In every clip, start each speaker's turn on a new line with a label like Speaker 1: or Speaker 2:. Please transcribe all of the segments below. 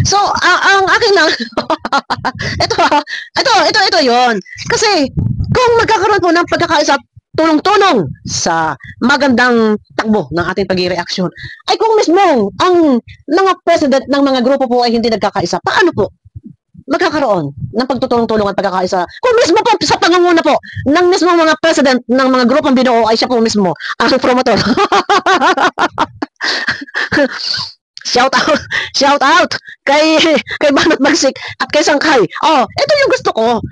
Speaker 1: So, ang akin lang, ito yon. Kasi, kung magkakaroon po ng pagkakaisa, tulong-tulong sa magandang takbo ng ating pag-reaksyon, ay kung mismo ang mga president ng mga grupo po ay hindi nagkakaisa, paano po magkakaroon ng pagtutulong-tulong at pagkakaisa? Kung mismo po sa pangunguna po ng mismo mga president ng mga grupong binuo ay siya po mismo ang promotor. Shout out kay Banat Bagsik at kay Sangkay. Oh, ito yung gusto ko.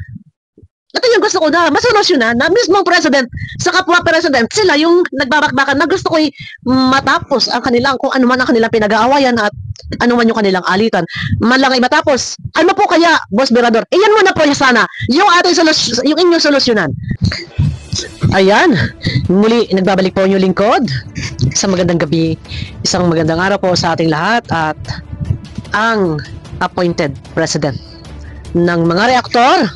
Speaker 1: Ito yung gusto ko na masolusyonan na mismong president sa kapwa president, sila yung nagbabakbakan na gusto ko matapos ang kanilang, kung ano man ang kanilang pinag-aawayan at ano man yung kanilang alitan. Man lang ay matapos. Ano po kaya, Boss Berador? Iyan muna po sana yung ating yung inyong solusyonan. Ayan, muli nagbabalik po yung lingkod sa magandang gabi, isang magandang araw po sa ating lahat at ang appointed president ng mga reaktor,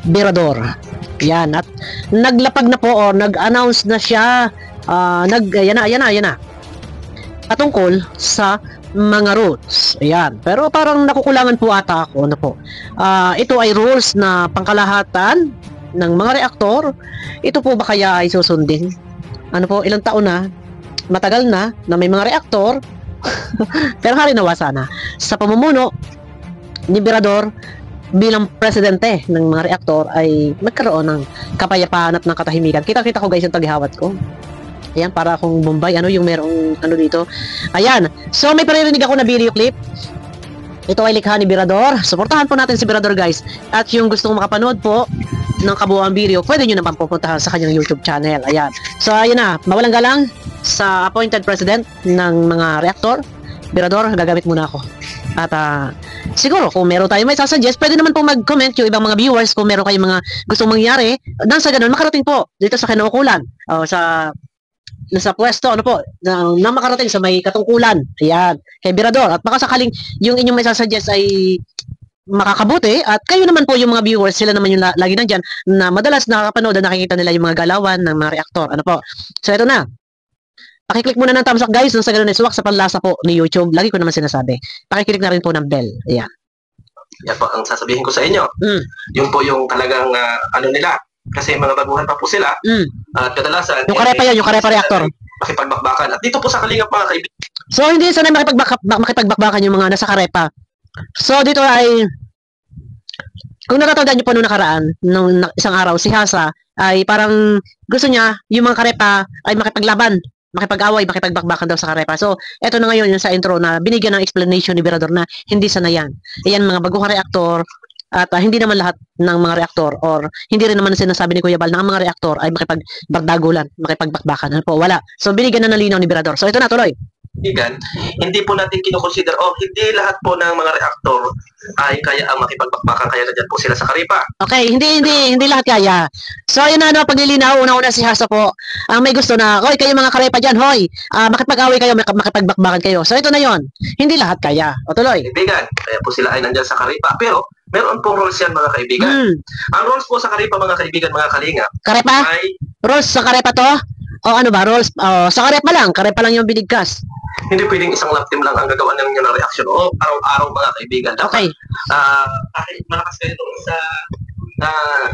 Speaker 1: Berador. Yan, at naglapag na po o nag-announce na siya, yan na. Patungkol sa mga rules. Ayan. Pero parang nakukulangan po ata ako. Ano po? Ito ay rules na pangkalahatan ng mga reaktor. Ito po ba kaya ay susundin? Ano po, ilang taon na, matagal na may mga reaktor. Pero harinawa sana sa pamumuno ni Berador bilang presidente ng mga reaktor ay magkaroon ng kapayapaan at ng katahimikan. Kita-kita ko guys yung taghihawat ko. Ayan, para akong Bombay. Ano yung merong ano dito? Ayan. So may paririnig ako na video clip. Ito ay likha ni Berador. Suportahan po natin si Berador guys. At yung gustong makapanood po ng kabuuan video, pwede nyo naman pupuntahan sa kanyang YouTube channel. Ayan. So ayan na, mawalang galang sa appointed president ng mga reaktor. Berador, gagamit muna ako. At siguro kung meron tayo may sasuggest, pwede naman po mag-comment yung ibang mga viewers kung meron kayong mga gustong mangyari. Nang sa ganun, makarating po dito sa kinaukulan o sa pwesto, ano po, na makarating sa may katungkulan. Ayan, kay Berador. At baka sakaling yung inyong may sasuggest ay makakabuti at kayo naman po yung mga viewers, sila naman yung lagi nandyan na madalas nakakapanood na nakikita nila yung mga galawan ng mga reaktor. Ano po? So ito na. Pakiclick muna ng thumbs up guys, nang sa ganun ay suwak sa panlasa po ni YouTube. Lagi ko naman sinasabi. Pakiclick na rin po ng bell. Ayan.
Speaker 2: Yan po ang sasabihin ko sa inyo. Yun po yung talagang ano nila. Kasi mga baguhan pa po sila. At kadalasan
Speaker 1: yung karepa yan, yung karepa reactor.
Speaker 2: Makipagbakbakan. At dito po sa Kalingap mga kaibigan.
Speaker 1: So hindi sanay makipagbakbakan yung mga nasa karepa. So dito ay kung natatandaan niyo po nung nakaraan, nung isang araw, si Hasa ay parang gusto niya yung mga karepa ay makipaglaban, makipag-away, makipagbakbakan daw sa karepa. So, eto na ngayon yung sa intro na binigyan ng explanation ni Berador na hindi sana yan. Ayan mga baguhang reaktor at hindi naman lahat ng mga reaktor or hindi rin naman sinasabi ni Kuya Bal na ang mga reaktor ay makipagbardagulan, makipagbakbakan. Ano po? Wala. So, binigyan na ng linaw ni Berador. So, ito na tuloy.
Speaker 2: Hindi po natin kinukonsider hindi lahat po ng mga reaktor ay kaya ang makipagbakbakan, kaya nandiyan po sila sa karepa.
Speaker 1: Okay, hindi lahat kaya. So yun na paglilinaw, una-una si Hasa po ang may gusto na, hoy kayo mga karepa dyan, hoy, makipag-away kayo, makipagbakbakan kayo. So ito na yon, hindi lahat kaya. O tuloy.
Speaker 2: Kaibigan, kaya po sila ay nandiyan sa karepa, pero meron pong rules yan mga kaibigan. Ang rules po sa karepa mga kaibigan, mga kalingap.
Speaker 1: Karepa? Ay, rules sa karepa to? O ano ba, rules? Sa karepa lang yung binigkas.
Speaker 2: Hindi pwedeng isang lap team lang ang gagawa ng reaksyon. O araw-araw mga kaibigan.
Speaker 1: Okay.
Speaker 2: Kahit malakas kayo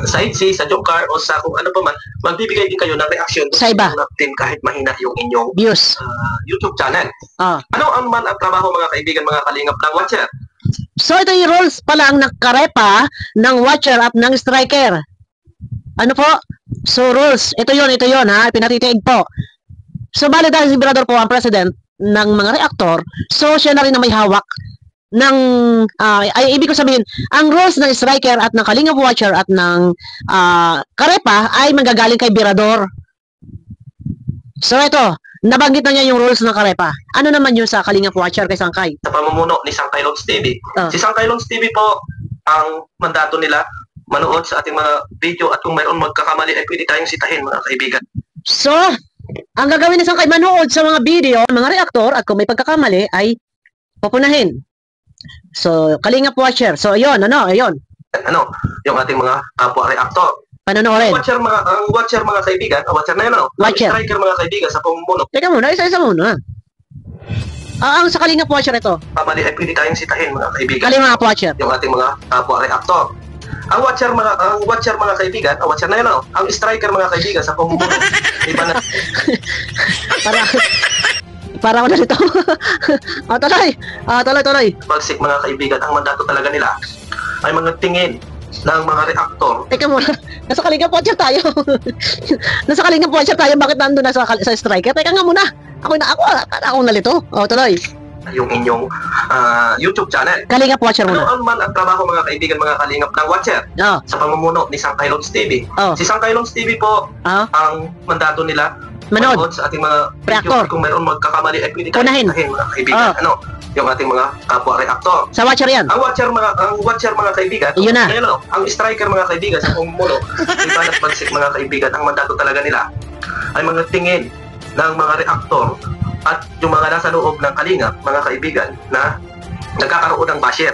Speaker 2: sa ITC, sa Jokar, o sa kung ano pa man, magbibigay din kayo ng reaksyon
Speaker 1: sa iba.
Speaker 2: Lap team kahit mahina yung inyong
Speaker 1: views.
Speaker 2: YouTube channel. Ano ang man ang trabaho mga kaibigan, mga kalingap ng watcher?
Speaker 1: So ito yung rules pala ang nakarepa ng watcher at ng striker. Ano po? So rules, ito yon ha, pinatitiig po. So bali dahil si Berador po ang president ng mga reaktor, so siya na rin na may hawak ng, ay ibig ko sabihin, ang rules ng striker at ng Kalingap watcher at ng karepa ay manggagaling kay Berador. So ito, nabanggit na niya yung rules ng karepa. Ano naman yung sa Kalingap watcher kay Sangkay?
Speaker 2: Sa pamumuno ni Sangkay Logs TV. Si Sangkay Logs TV po, ang mandato nila, manood sa ating mga video at kung mayroon magkakamali ay pwede tayong sitahin mga kaibigan.
Speaker 1: So, ang gagawin ni Sangkay manood sa mga video, mga reaktor at kung may pagkakamali ay pupunahin. So, Kalingap watcher. So, ayun, ayun.
Speaker 2: Yung ating mga kapwa reaktor.
Speaker 1: Panonoorin.
Speaker 2: Ang watcher mga kaibigan, watcher na yun,
Speaker 1: watcher.
Speaker 2: Striker mga kaibigan sa pamumuno.
Speaker 1: Teka muna, isa-isa muna. Ang sa Kalingap Watcher ito.
Speaker 2: kamali ay pwede tayong sitahin mga kaibigan.
Speaker 1: Kalingap Watcher.
Speaker 2: Yung ating mga kapwa reactor. Ang watcher mga kaibigan, ang watcher na yun, ang striker mga kaibigan sa pamumuno. Iba na.
Speaker 1: Para ako na dito. Tuloy.
Speaker 2: Pagsik mga kaibigan, ang mandato talaga nila ay mga tingin ng mga reactor.
Speaker 1: Teka muna, nasa Kalingap Watcher tayo. Nasa Kalingap Watcher tayo, bakit nandun na sa striker? Teka nga muna, ako nalito. Tuloy.
Speaker 2: Yung inyong YouTube channel.
Speaker 1: Kalingap Watcher muna.
Speaker 2: Ano man ang trabaho mga kaibigan, mga kalingap ng watcher sa pamumuno ni Sangkay Lods TV. Si Sangkay Lods TV po, ang mandato nila manood sa ating mga
Speaker 1: reactor.
Speaker 2: Kung mayroon magkakamali ay pwede tayong sitahin mga kaibigan. Yung ating mga kapwa reactor.
Speaker 1: Sa watcher yan.
Speaker 2: Ang watcher mga kaibigan.
Speaker 1: Yun na.
Speaker 2: Ang striker mga kaibigan sa pamumuno. Iba na pagsik mga kaibigan, ang mandato talaga nila ay mga tingin ng mga reactor at yung mga nasa loob ng Kalingap, mga kaibigan, na nagkakaroon ng basher.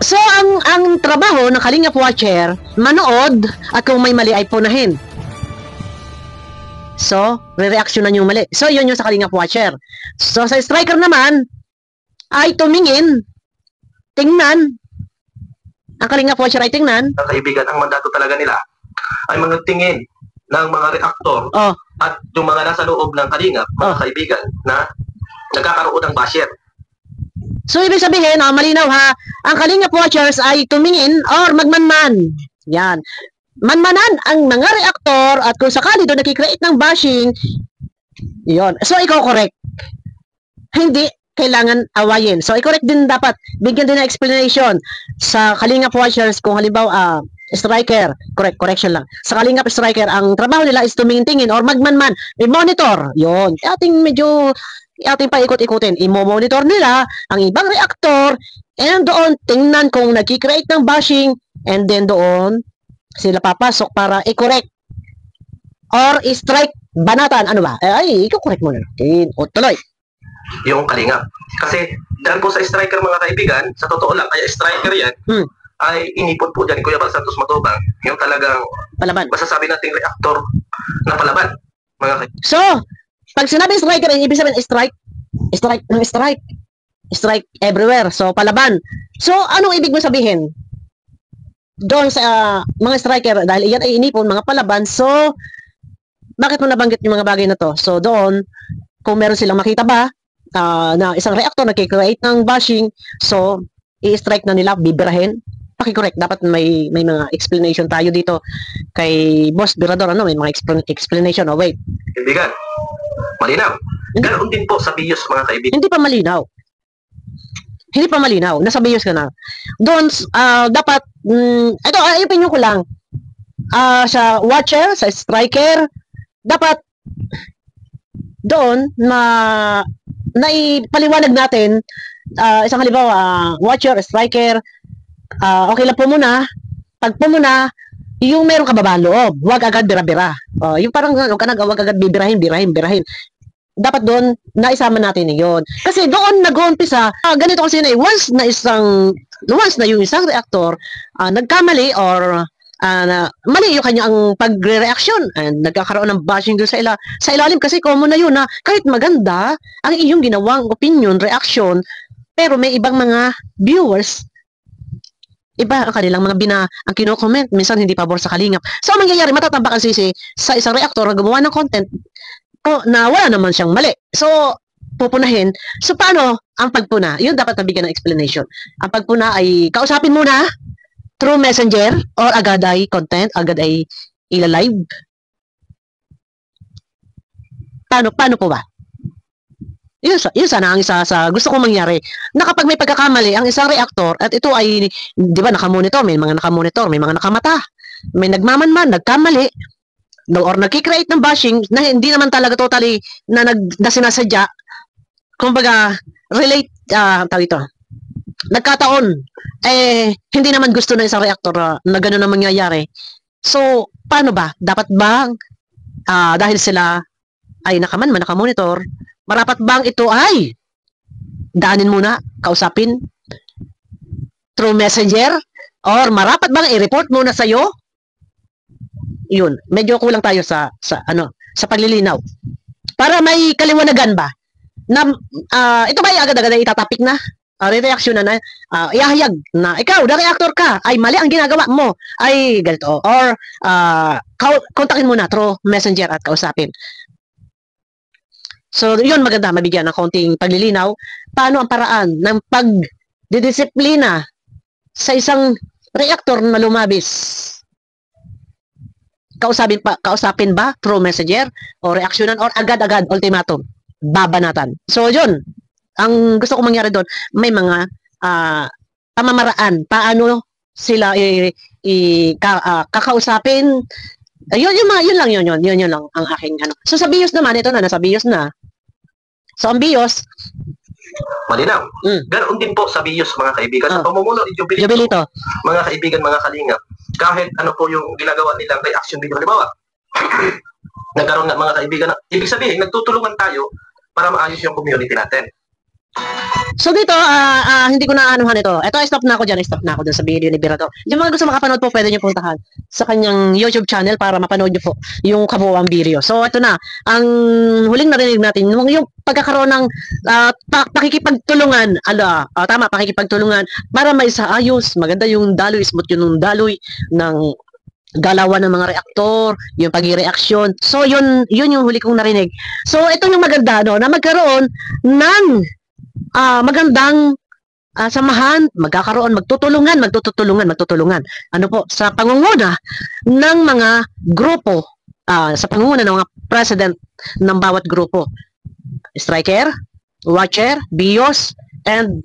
Speaker 1: So, ang trabaho ng Kalingap Watcher, manood at kung may mali ay punahin. So, re-reactionan yung mali. So, yun yung sa Kalingap Watcher. So, sa striker naman, ay tumingin, tingnan. Ang Kalingap Watcher ay tingnan.
Speaker 2: Mga kaibigan, ang mandato talaga nila ay mga tingin ng mga reactor at yung mga nasa loob ng Kalingap, mga kaibigan, na nagkakaroon ng basher.
Speaker 1: So, ibig sabihin, malinaw ha, ang Kalingap Watchers ay tumingin or magmanman. Yan. Manmanan ang mga reactor at kung sakali doon nakikreate ng bashing, yon. So, ikaw correct. Hindi kailangan awayin. So, i-correct din dapat. Bigyan din ng explanation sa Kalingap Watchers kung halimbawa, striker, correction lang. Sa Kalingap striker, ang trabaho nila is tumingin-tingin or magmanman, i-monitor. Yon. Ating paikot-ikutin. I-monitor nila ang ibang reactor and doon tingnan kung nagki-create ng bashing and then doon sila papasok para i-correct or i-strike banatan. Ano ba? Ay, ikaw-correct mo na. O, tuloy.
Speaker 2: Yung Kalingap. Kasi dahil po sa striker mga kaibigan, sa totoo lang, kaya striker yan, ay inipon po dyan ni Kuya Bal Santos Matubang. Yung talagang
Speaker 1: palaban.
Speaker 2: Masasabi nating reactor na palaban. Mga kaibigan.
Speaker 1: So, pag sinabi striker, ibig sabihin strike everywhere. So, palaban. So, anong ibig mo sabihin? Doon sa mga striker, dahil iyan ay inipon, mga palaban, so, bakit mo nabanggit yung mga bagay na to? So, doon, kung meron silang makita ba, na isang reactor nagkikreate ng bashing, so, i-strike na nila, bibirahin, paki-correct. Dapat may mga explanation tayo dito kay Boss Birador, may mga explanation. Wait.
Speaker 2: Kaibigan, malinaw. Ganoon din po sa BIOS mga kaibigan.
Speaker 1: Hindi pa malinaw. Nasa BIOS ka na. Doon, dapat, ito, ayupin ko lang. Sa watcher, sa striker, dapat, doon, naipaliwanag natin, isang halimbawa, watcher, striker, okay lang po muna. Pag po muna, yung meron kababaan loob, huwag agad bira-bira. Yung parang, huwag agad birahin. Dapat doon, naisama natin yun. Kasi doon nag-uumpisa, ganito kasi once na yung isang reactor, nagkamali or mali yung kanyang pagre-reaction and nagkakaroon ng bashing doon sa ilalim kasi common na yun na kahit maganda ang iyong ginawang opinion, reaction, pero may ibang mga viewers, iba ang kanilang mga ang kino-comment, minsan hindi pabor sa Kalingap. So, ang mangyayari, matatambak ang sisi sa isang reactor na gumawa ng content na wala naman siyang mali. So, pupunahin. So, paano ang pagpuna? Yun dapat nabigyan ng explanation. Ang pagpuna ay kausapin muna through messenger or agad ay content, agad ay ila-live. Paano po ba? Yun sana ang isa sa gusto kong mangyari. Na kapag may pagkakamali ang isang reactor at ito ay, di ba, nakamonitor, may mga nakamata, may nagmamanman, nagkamali, or nagkikreate ng bashing na hindi naman talaga totally na sinasadya. Kumbaga, relate, tawag ito, nagkataon, hindi naman gusto ng isang reactor na gano'n ang mangyayari. So, paano ba? Dapat ba, dahil sila ay nakamonitor, marapat bang ito ay daanin muna, kausapin through messenger, or marapat bang i-report muna sa'yo? Yun, medyo kulang tayo sa paglilinaw. Para may kaliwanagan ba? na ito ba ay agad-agad ay itatapik na? Re-reaction na ihahayag na ikaw, na reactor ka, ay mali ang ginagawa mo, ay ganito. Or, kontakin mo na through messenger at kausapin. So, yun maganda, mabigyan ng konting paglilinaw. Paano ang paraan ng pagdidisiplina sa isang reactor na lumabis? Kausapin ba through messenger o reaksyonan or agad-agad ultimatum? Babanatan. So, yun. Ang gusto ko mangyari doon, may mga pamamaraan. Paano sila kakausapin. Yun lang ang aking ano. So, sa BIOS naman, ito na, nasa BIOS na. So, ang BIOS,
Speaker 2: malinaw. Ganoon din po sa BIOS, mga kaibigan. Sa pamumuno ni Jovelito, mga kaibigan, mga kalingap, kahit ano po yung ginagawa nilang reaction video, halimbawa, nagkaroon nga mga kaibigan, ibig sabihin, nagtutulungan tayo para maayos yung community natin.
Speaker 1: So dito, hindi ko na anuhan ito. Ito, stop na ako dyan sa video ni Birador. Yung mga gusto makapanood po, pwede nyo puntahan sa kanyang YouTube channel para mapanood nyo po yung kabuuang video. So ito na, ang huling narinig natin, yung pagkakaroon ng pakikipagtulungan, pakikipagtulungan para maisaayos, maganda yung daloy, smooth yung daloy ng galawan ng mga reaktor, yung pag-reaction. So yun yung huli kong narinig. So ito yung maganda, no, na magkaroon ng magandang samahan, magtutulungan. Ano po, sa pangunguna ng mga grupo, sa pangunguna ng mga president ng bawat grupo. Striker, Watcher, BIOS, and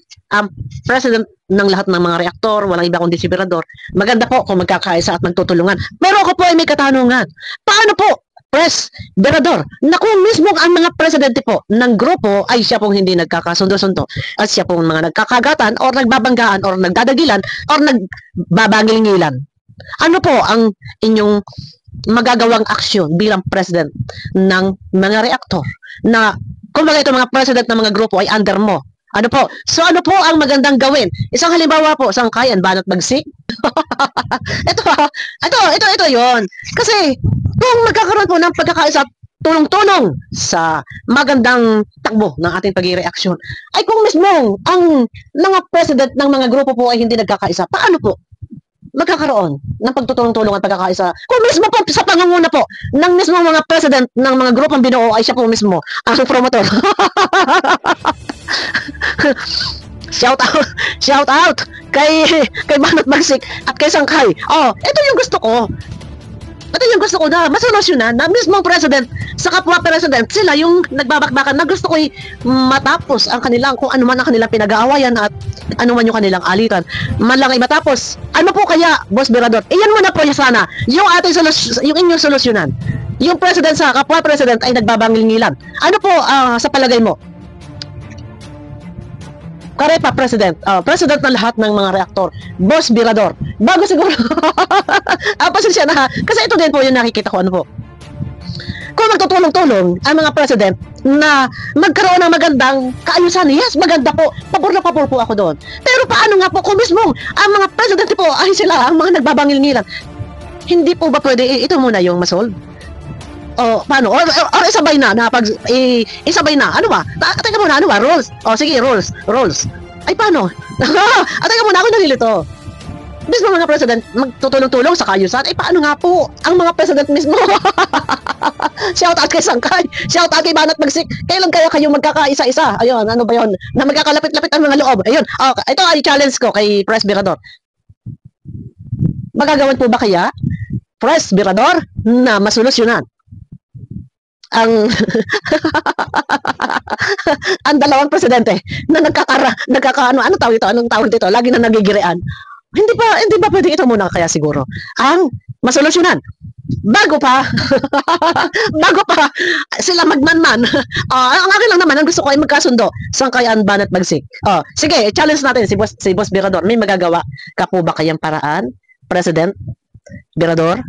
Speaker 1: president ng lahat ng mga reaktor, walang iba kundi si Birador. Maganda po kung magkakaisa at magtutulungan. Pero ako po ay may katanungan. Paano po, Pres Birador, na kung mismo ang mga presidente po ng grupo ay siya pong hindi nagkakasundo-sundo at siya pong mga nagkakagatan or nagbabanggaan or nagdadagilan or nagbabangil-ngilan? Ano po ang inyong magagawang aksyon bilang president ng mga reaktor na kung mga ito mga president ng mga grupo ay under mo? Ano po? So ano po ang magandang gawin? Isang halimbawa po, sangkayan, banat bagsik. ito yon. Kasi kung magkakaroon po ng pagkakaisa tulong-tulong sa magandang takbo ng ating pag-reaksyon, ay kung mismo ang mga president ng mga grupo po ay hindi nagkakaisa, paano po magkakaroon ng pagtutulong-tulong at pagkakaisa? Kung mismo po sa pangunguna po ng mismo mga president ng mga grupong binuo ay siya po mismo ang promotor. Shout out kay Banat Bagsik at kay Sangkay. Ito yung gusto ko. Na masolusyonan na mismong president sa kapwa president, sila yung nagbabakbakan na gusto ko matapos ang kanilang kung ano man ang kanilang pinag-aawayan at ano man yung kanilang alitan. Man lang ay matapos. Ano po kaya, Boss Birador? Iyan muna po sana. Yung inyong solusyonan. Yung president sa kapwa president ay nagbabangil-ngilan. Ano po sa palagay mo? Karepa, president ng lahat ng mga reaktor, Boss Birador. Bago siguro, pasensya na ha, kasi ito din po yung nakikita ko, ano po. Kung magtutulong-tulong ang mga president na magkaroon ng magandang kaayusan, yes, maganda po, pabor na pabor po ako doon. Pero paano nga po kung mismo ang mga president po ay sila ang mga nagbabangil-ngilan? Hindi po ba pwede, ito muna yung masolve? Paano? Or isabay na, isabay na. Ano ba? Teka muna, ano ba? Rules. Sige, rules. Ay, paano? Teka muna, ako nalilito. Mismo mga president, magtutulong-tulong sa kaayusan. Ay, paano nga po? Ang mga president mismo. Shout out kay Sangkay. Shout out kay Banat Bagsik. Kailan kaya kayo magkakaisa-isa? Ayun, ano ba yun? Na magkakalapit-lapit ang mga loob. Ayun. Ito ay challenge ko kay Pres Birador. Magagawan po ba kaya, Pres Birador, na masolusyonan ang dalawang presidente na anong tawag dito, lagi na nagigirean. Hindi ba pwede ito muna kaya siguro ang masolusyonan bago pa sila magmanman. Ang akin lang naman, ang gusto ko ay magkasundo Sangkayan, Banat Bagsik. Sige, challenge natin si Boss Birador. May magagawa ka po ba kayang paraan, President Birador,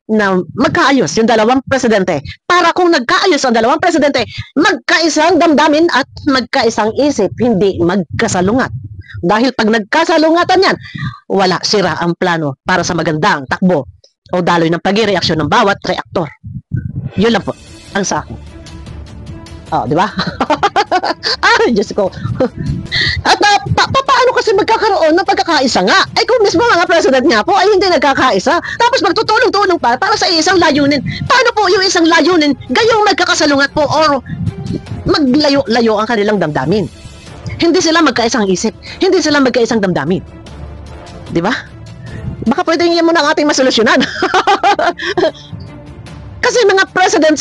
Speaker 1: na magkaayos yung dalawang presidente para kung nagkaayos ang dalawang presidente, magkaisang damdamin at magkaisang isip, hindi magkasalungat. Dahil pag nagkasalungatan yan, wala, sira ang plano para sa magandang takbo o daloy ng pag-reaksyon ng bawat reaktor. Yun lang po ang sa akin. Oh, di ba? Ay, Diyos ko. At paano kasi magkakaroon ng pagkakaisa nga? Ay kung mismo mga president nga po ay hindi nagkakaisa, tapos magtutulong-tulong para sa isang layunin. Paano po yung isang layunin gayong magkakasalungat po or maglayo-layo ang kanilang damdamin? Hindi sila magkaisang isip, hindi sila magkaisang damdamin. Di ba? Baka pwede yan muna ang ating masolusyonan. Kasi mga president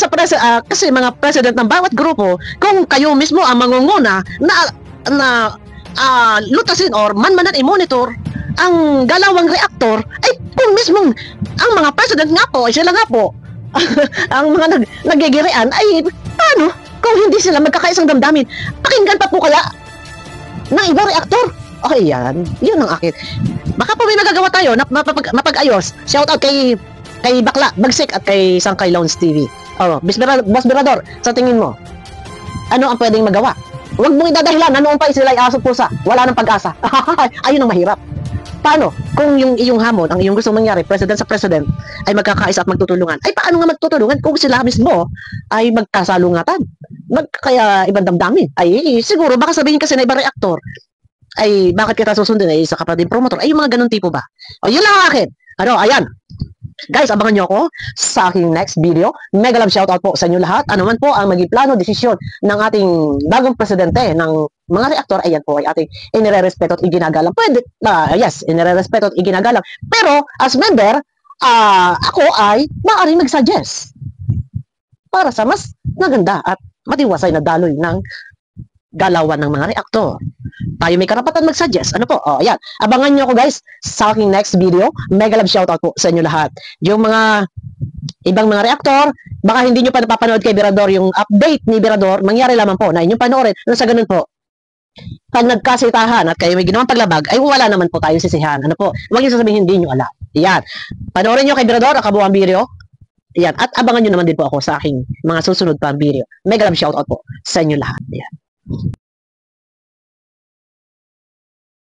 Speaker 1: kasi mga president ng bawat grupo, kung kayo mismo ang mangunguna na lutasin or manmanan i-monitor ang galawang reaktor, ay kung mismong ang mga president nga po, ay sila nga po ang mga nagigirian, ay paano kung hindi sila magkakaisang damdamin? Pakinggan pa po kaya ng ibang reaktor? Okay, yun ang akin. Baka po may nagagawa tayo na mapag-ayos. Shout out kay Bakla, Bagsik at kay Sangkay Lounge TV. Oh, Boss Berador, sa tingin mo, ano ang pwedeng magawa? Huwag mong idadahilan na noon pa sila ay aso pusa. Wala nang pag-asa. Ayun ang mahirap. Paano? Kung yung iyong hamon, ang iyong gusto mangyari, president sa president, ay magkakaisa at magtutulungan. Ay paano nga magtutulungan kung sila mismo ay magkasalungatan? Kaya ibang damdamin. Ay siguro, baka sabihin kasi na ibang reaktor, ay bakit kita susundin? Ay isa ka pa din promotor. Ay yung mga ganun tipo ba? O yun lang ang akin. Ano, ayan. Guys, abangan nyo ako sa aking next video. Mega love shoutout po sa inyo lahat. Ano man po ang maging plano, desisyon ng ating bagong presidente ng mga reaktor, ayan po ay ating inirerespeto at iginagalang. Pwede, yes, inirerespeto at iginagalang. Pero, as member, ako ay maaaring mag-suggest para sa mas maganda at matiwasay na daloy ng galawan ng mga reaktor. Tayo may karapatan mag-suggest. Ano po? Oh, ayan. Abangan nyo ako guys sa aking next video. Mega love shoutout po sa inyo lahat. Yung mga ibang mga reaktor, baka hindi nyo pa napapanood kay Berador yung update ni Berador, mangyari lamang po na inyong panoorin. Nang sa ganun po, pag nagkasitahan at kayo may ginawang paglabag, ay wala naman po tayong sisihan. Ano po? Huwag yung sasabihin hindi nyo alam. Ayan. Panoorin nyo kay Berador ang kabuuan video. Ayan. At abangan nyo naman din po ako sa aking mga susunod pa video. Mega love shoutout po sa inyo lahat. Ayan.